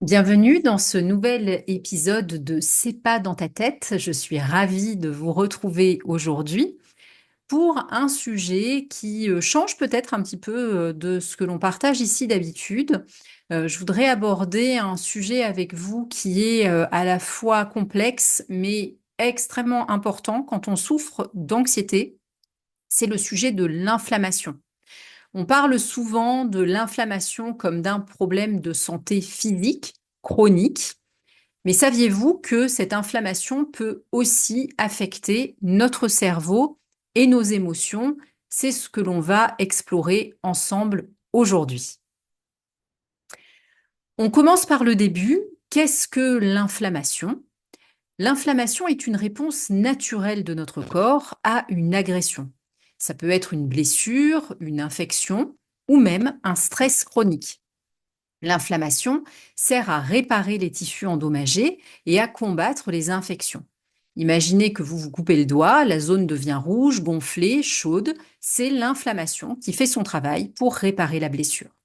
Bienvenue dans ce nouvel épisode de C'est pas dans ta tête. Je suis ravie de vous retrouver aujourd'hui pour un sujet qui change peut-être un petit peu de ce que l'on partage ici d'habitude. Je voudrais aborder un sujet avec vous qui est à la fois complexe mais extrêmement important quand on souffre d'anxiété. C'est le sujet de l'inflammation. On parle souvent de l'inflammation comme d'un problème de santé physique chronique. Mais saviez-vous que cette inflammation peut aussi affecter notre cerveau et nos émotions? C'est ce que l'on va explorer ensemble aujourd'hui. On commence par le début. Qu'est-ce que l'inflammation? L'inflammation est une réponse naturelle de notre corps à une agression. Ça peut être une blessure, une infection ou même un stress chronique. L'inflammation sert à réparer les tissus endommagés et à combattre les infections. Imaginez que vous vous coupez le doigt, la zone devient rouge, gonflée, chaude. C'est l'inflammation qui fait son travail pour réparer la blessure.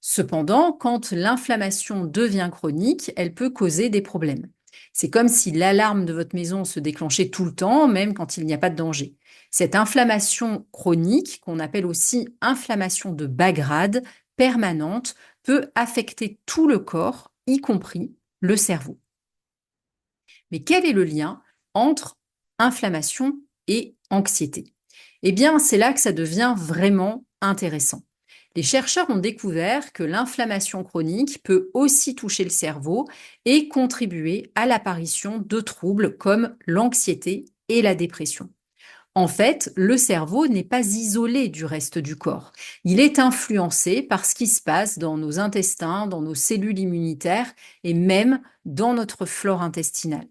Cependant, quand l'inflammation devient chronique, elle peut causer des problèmes. C'est comme si l'alarme de votre maison se déclenchait tout le temps, même quand il n'y a pas de danger. Cette inflammation chronique, qu'on appelle aussi inflammation de bas grade, permanente, peut affecter tout le corps, y compris le cerveau. Mais quel est le lien entre inflammation et anxiété? Eh bien, c'est là que ça devient vraiment intéressant. Les chercheurs ont découvert que l'inflammation chronique peut aussi toucher le cerveau et contribuer à l'apparition de troubles comme l'anxiété et la dépression. En fait, le cerveau n'est pas isolé du reste du corps. Il est influencé par ce qui se passe dans nos intestins, dans nos cellules immunitaires et même dans notre flore intestinale.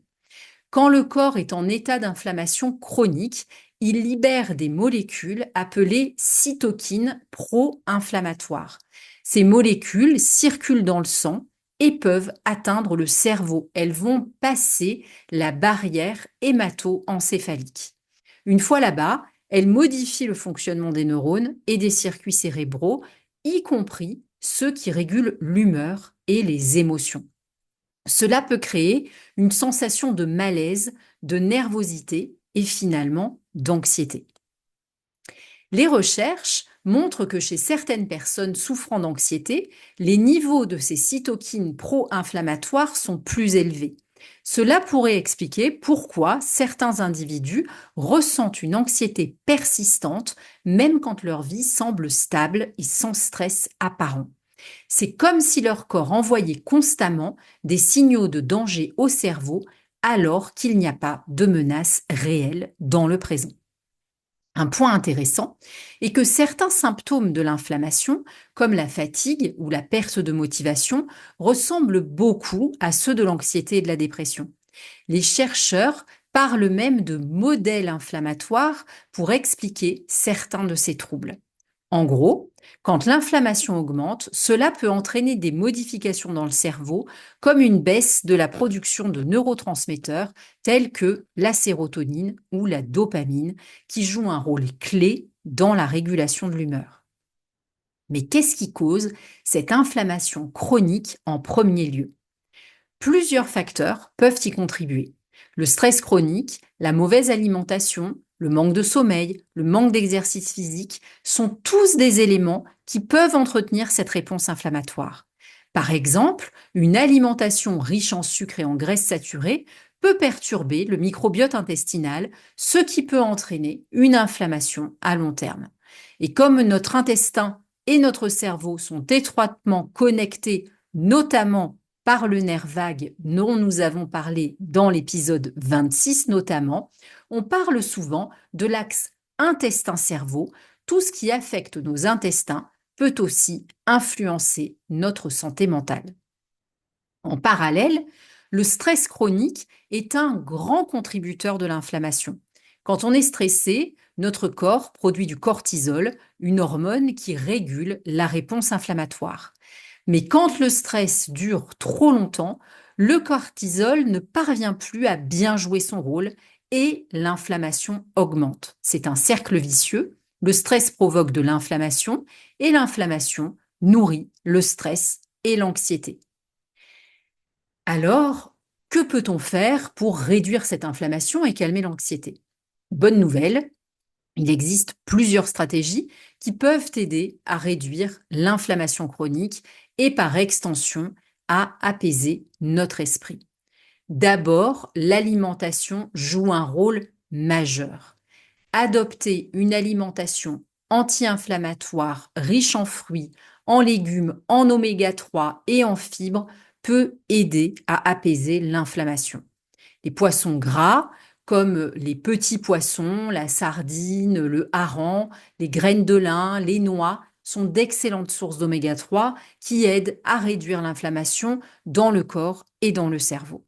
Quand le corps est en état d'inflammation chronique, il libère des molécules appelées cytokines pro-inflammatoires. Ces molécules circulent dans le sang et peuvent atteindre le cerveau. Elles vont passer la barrière hémato-encéphalique. Une fois là-bas, elles modifient le fonctionnement des neurones et des circuits cérébraux, y compris ceux qui régulent l'humeur et les émotions. Cela peut créer une sensation de malaise, de nervosité et finalement d'anxiété. Les recherches montrent que chez certaines personnes souffrant d'anxiété, les niveaux de ces cytokines pro-inflammatoires sont plus élevés. Cela pourrait expliquer pourquoi certains individus ressentent une anxiété persistante même quand leur vie semble stable et sans stress apparent. C'est comme si leur corps envoyait constamment des signaux de danger au cerveau alors qu'il n'y a pas de menace réelle dans le présent. Un point intéressant est que certains symptômes de l'inflammation, comme la fatigue ou la perte de motivation, ressemblent beaucoup à ceux de l'anxiété et de la dépression. Les chercheurs parlent même de modèles inflammatoires pour expliquer certains de ces troubles. En gros, quand l'inflammation augmente, cela peut entraîner des modifications dans le cerveau, comme une baisse de la production de neurotransmetteurs tels que la sérotonine ou la dopamine, qui jouent un rôle clé dans la régulation de l'humeur. Mais qu'est-ce qui cause cette inflammation chronique en premier lieu? Plusieurs facteurs peuvent y contribuer. Le stress chronique, la mauvaise alimentation, le manque de sommeil, le manque d'exercice physique sont tous des éléments qui peuvent entretenir cette réponse inflammatoire. Par exemple, une alimentation riche en sucre et en graisses saturées peut perturber le microbiote intestinal, ce qui peut entraîner une inflammation à long terme. Et comme notre intestin et notre cerveau sont étroitement connectés, notamment par le nerf vague dont nous avons parlé dans l'épisode 26 notamment, on parle souvent de l'axe intestin-cerveau. Tout ce qui affecte nos intestins peut aussi influencer notre santé mentale. En parallèle, le stress chronique est un grand contributeur de l'inflammation. Quand on est stressé, notre corps produit du cortisol, une hormone qui régule la réponse inflammatoire. Mais quand le stress dure trop longtemps, le cortisol ne parvient plus à bien jouer son rôle et l'inflammation augmente. C'est un cercle vicieux. Le stress provoque de l'inflammation et l'inflammation nourrit le stress et l'anxiété. Alors, que peut-on faire pour réduire cette inflammation et calmer l'anxiété? Bonne nouvelle, il existe plusieurs stratégies qui peuvent aider à réduire l'inflammation chronique et par extension à apaiser notre esprit. D'abord, l'alimentation joue un rôle majeur. Adopter une alimentation anti-inflammatoire riche en fruits, en légumes, en oméga 3 et en fibres peut aider à apaiser l'inflammation. Les poissons gras, comme les petits poissons, la sardine, le hareng, les graines de lin, les noix, sont d'excellentes sources d'oméga 3 qui aident à réduire l'inflammation dans le corps et dans le cerveau.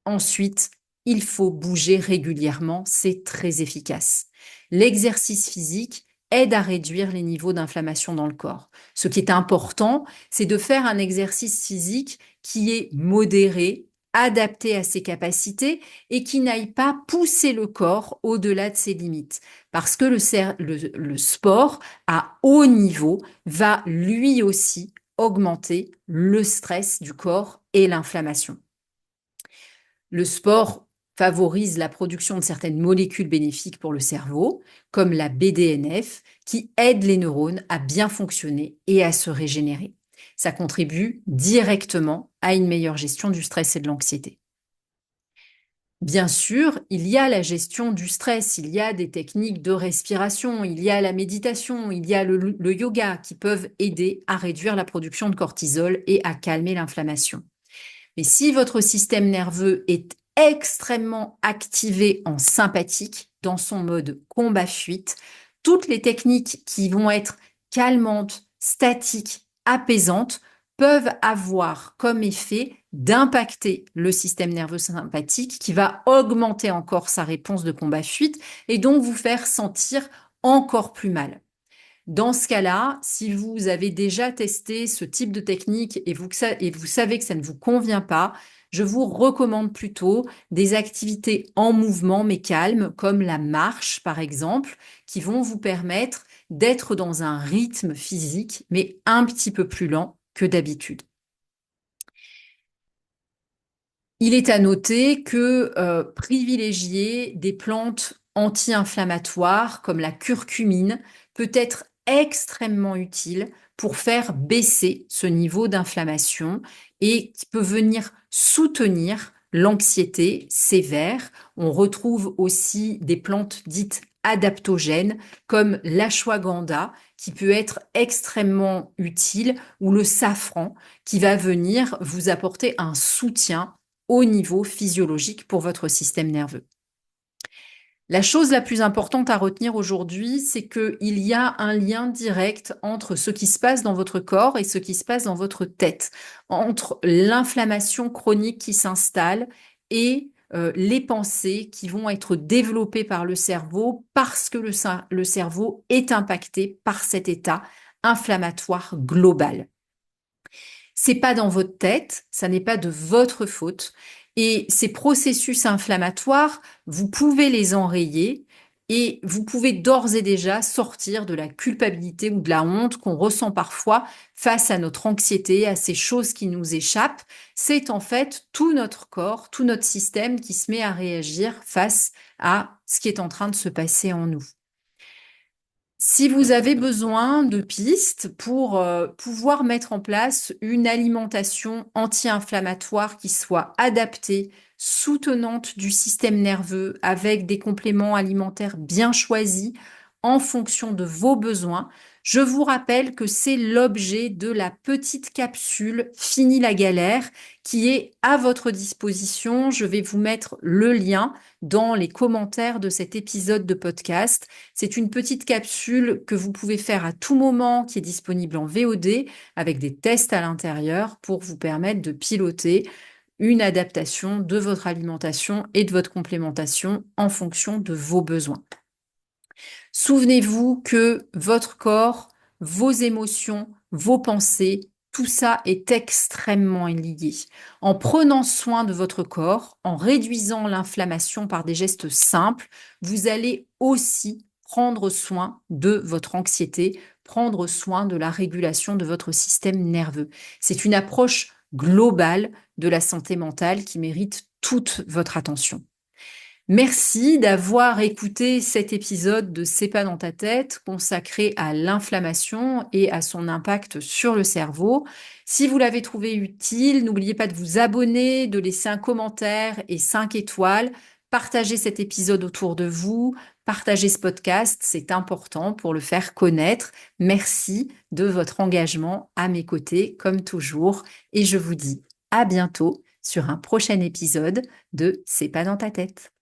Ensuite, il faut bouger régulièrement, c'est très efficace. L'exercice physique aide à réduire les niveaux d'inflammation dans le corps. Ce qui est important, c'est de faire un exercice physique qui est modéré, adapté à ses capacités et qui n'aille pas pousser le corps au-delà de ses limites. Parce que le sport à haut niveau va lui aussi augmenter le stress du corps et l'inflammation. Le sport favorise la production de certaines molécules bénéfiques pour le cerveau, comme la BDNF, qui aide les neurones à bien fonctionner et à se régénérer. Ça contribue directement à une meilleure gestion du stress et de l'anxiété. Bien sûr, il y a la gestion du stress, il y a des techniques de respiration, il y a la méditation, il y a le yoga qui peuvent aider à réduire la production de cortisol et à calmer l'inflammation. Mais si votre système nerveux est extrêmement activé en sympathique, dans son mode combat-fuite, toutes les techniques qui vont être calmantes, statiques, apaisantes, peuvent avoir comme effet d'impacter le système nerveux sympathique qui va augmenter encore sa réponse de combat-fuite et donc vous faire sentir encore plus mal. Dans ce cas-là, si vous avez déjà testé ce type de technique et vous savez que ça ne vous convient pas, je vous recommande plutôt des activités en mouvement mais calmes, comme la marche par exemple, qui vont vous permettre d'être dans un rythme physique mais un petit peu plus lent que d'habitude. Il est à noter que privilégier des plantes anti-inflammatoires comme la curcumine peut être extrêmement utile pour faire baisser ce niveau d'inflammation et qui peut venir soutenir l'anxiété sévère. On retrouve aussi des plantes dites adaptogènes comme l'ashwagandha qui peut être extrêmement utile ou le safran qui va venir vous apporter un soutien au niveau physiologique pour votre système nerveux. La chose la plus importante à retenir aujourd'hui, c'est qu'il y a un lien direct entre ce qui se passe dans votre corps et ce qui se passe dans votre tête, entre l'inflammation chronique qui s'installe et les pensées qui vont être développées par le cerveau parce que le cerveau est impacté par cet état inflammatoire global. C'est pas dans votre tête, ça n'est pas de votre faute. Et ces processus inflammatoires, vous pouvez les enrayer et vous pouvez d'ores et déjà sortir de la culpabilité ou de la honte qu'on ressent parfois face à notre anxiété, à ces choses qui nous échappent. C'est en fait tout notre corps, tout notre système qui se met à réagir face à ce qui est en train de se passer en nous. Si vous avez besoin de pistes pour pouvoir mettre en place une alimentation anti-inflammatoire qui soit adaptée, soutenante du système nerveux, avec des compléments alimentaires bien choisis en fonction de vos besoins, je vous rappelle que c'est l'objet de la petite capsule Fini la galère qui est à votre disposition. Je vais vous mettre le lien dans les commentaires de cet épisode de podcast. C'est une petite capsule que vous pouvez faire à tout moment, qui est disponible en VOD, avec des tests à l'intérieur pour vous permettre de piloter une adaptation de votre alimentation et de votre complémentation en fonction de vos besoins. Souvenez-vous que votre corps, vos émotions, vos pensées, tout ça est extrêmement lié. En prenant soin de votre corps, en réduisant l'inflammation par des gestes simples, vous allez aussi prendre soin de votre anxiété, prendre soin de la régulation de votre système nerveux. C'est une approche globale de la santé mentale qui mérite toute votre attention. Merci d'avoir écouté cet épisode de C'est pas dans ta tête consacré à l'inflammation et à son impact sur le cerveau. Si vous l'avez trouvé utile, n'oubliez pas de vous abonner, de laisser un commentaire et 5 étoiles. Partagez cet épisode autour de vous, partagez ce podcast, c'est important pour le faire connaître. Merci de votre engagement à mes côtés, comme toujours, et je vous dis à bientôt sur un prochain épisode de C'est pas dans ta tête.